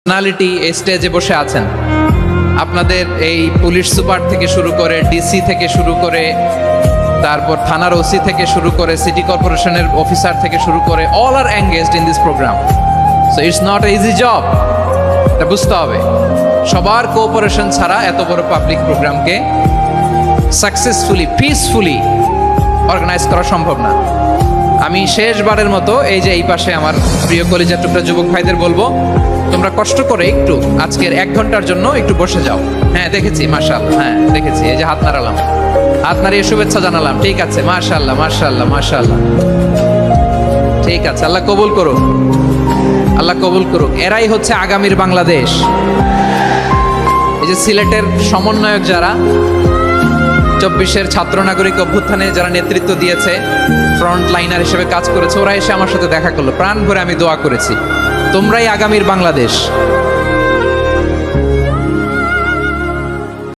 Personality এই স্টেজে বসে আছেন। আপনাদের এই পুলিশ সুপার থেকে শুরু করে, ডিসি থেকে শুরু করে, তারপর থানার ওসি থেকে শুরু করে, সিটি কর্পোরেশনের অফিসার থেকে শুরু করে, all are engaged in this program. So it's not a easy job, এটা বুঝতে হবে। সবার কোঅপারেশন ছাড়া এত বড় পাবলিক প্রোগ্রামকে সাকসেসফুলি, পিসফুলি অর্গানাইজ করা সম্ভব না। আমি শেষবারের মতো এই যে এই পাশে আমার প্রিয় কলিজার টুকরা যুবক ভাইদের বলবো, তোমরা কষ্ট করে একটু আজকের 1 ঘন্টার জন্য একটু বসে যাও। হ্যাঁ দেখেছি, মাশাআল্লাহ, হ্যাঁ দেখেছি, এই যে হাত নাড়ালাম, হাত নাড়িয়ে শুভেচ্ছা জানালাম। ঠিক আছে, মাশাআল্লাহ মাশাআল্লাহ মাশাআল্লাহ, ঠিক আছে। আল্লাহ কবুল করুক, আল্লাহ কবুল করুক। এরাই হচ্ছে আগামীর বাংলাদেশ। এই যে সিলেটের সমন্বয়ক যারা 24-এর ছাত্র নাগরিক অভ্যুত্থানে যারা নেতৃত্ব দিয়েছে, ফ্রন্ট লাইনার হিসেবে কাজ করেছে, ওরা এসে আমার সাথে দেখা করলো, প্রাণ ভরে আমি দোয়া করেছি, তোমরাই আগামীর বাংলাদেশ।